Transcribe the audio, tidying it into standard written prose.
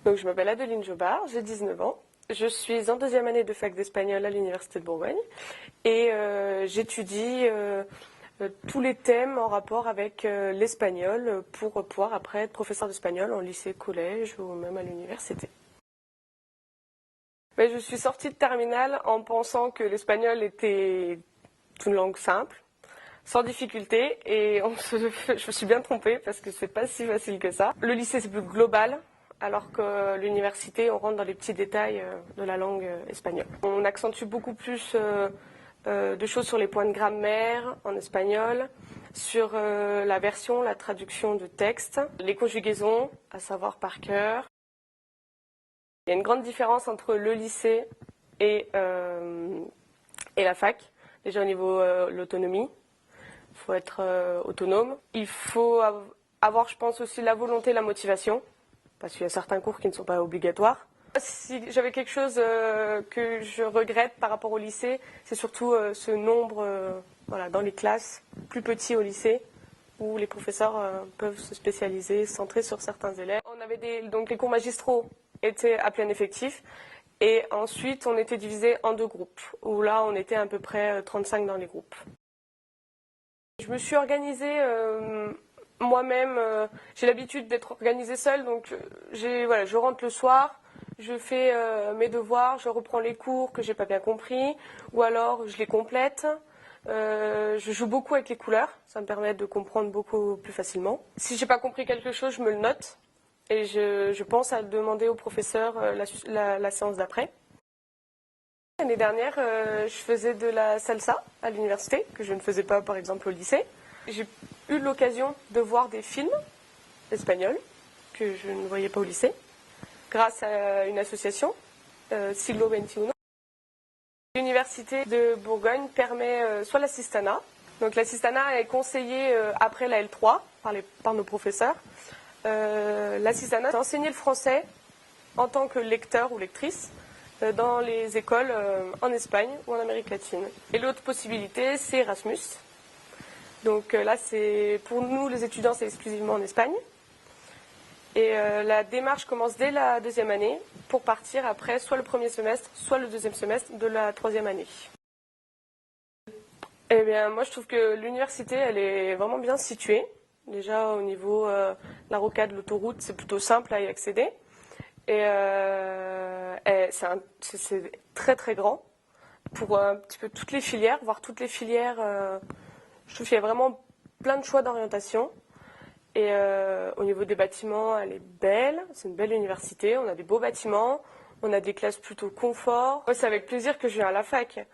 Donc je m'appelle Adeline Jobard, j'ai 19 ans. Je suis en deuxième année de fac d'espagnol à l'Université de Bourgogne et j'étudie tous les thèmes en rapport avec l'espagnol pour pouvoir après être professeur d'espagnol en lycée, collège ou même à l'université. Mais je suis sortie de terminale en pensant que l'espagnol était une langue simple, sans difficulté, et je me suis bien trompée parce que c'est pas si facile que ça. Le lycée c'est plus global, alors que l'université on rentre dans les petits détails de la langue espagnole. On accentue beaucoup plus de choses sur les points de grammaire en espagnol, sur la version, la traduction de texte, les conjugaisons, à savoir par cœur. Il y a une grande différence entre le lycée et la fac, déjà au niveau de l'autonomie. Il faut être autonome. Il faut avoir, je pense, aussi la volonté, la motivation, parce qu'il y a certains cours qui ne sont pas obligatoires. Si j'avais quelque chose que je regrette par rapport au lycée, c'est surtout ce nombre dans les classes plus petits au lycée, où les professeurs peuvent se spécialiser, se centrer sur certains élèves. On avait donc les cours magistraux étaient à plein effectif, et ensuite on était divisé en deux groupes, où là on était à peu près 35 dans les groupes. Je me suis organisée moi-même, j'ai l'habitude d'être organisée seule, donc je rentre le soir, je fais mes devoirs, je reprends les cours que j'ai pas bien compris, ou alors je les complète. Je joue beaucoup avec les couleurs, ça me permet de comprendre beaucoup plus facilement. Si j'ai pas compris quelque chose, je me le note et je pense à demander au professeur la séance d'après. L'année dernière, je faisais de la salsa à l'université, que je ne faisais pas par exemple au lycée. J'ai eu l'occasion de voir des films espagnols que je ne voyais pas au lycée, grâce à une association, Siglo XXI. L'université de Bourgogne permet soit l'assistanat. Donc l'assistanat est conseillé après la L3 par nos professeurs. L'assistanat, c'est enseigner le français en tant que lecteur ou lectrice dans les écoles en Espagne ou en Amérique latine. Et l'autre possibilité, c'est Erasmus. Donc là, c'est pour nous, les étudiants, c'est exclusivement en Espagne. Et la démarche commence dès la deuxième année pour partir après soit le premier semestre, soit le deuxième semestre de la troisième année. Eh bien, moi, je trouve que l'université, elle est vraiment bien située. Déjà, au niveau de la rocade, l'autoroute, c'est plutôt simple à y accéder. Et c'est très très grand pour un petit peu toutes les filières, voire toutes les filières. Je trouve qu'il y a vraiment plein de choix d'orientation. Et au niveau des bâtiments, elle est belle. C'est une belle université. On a des beaux bâtiments. On a des classes plutôt confort. C'est avec plaisir que je viens à la fac.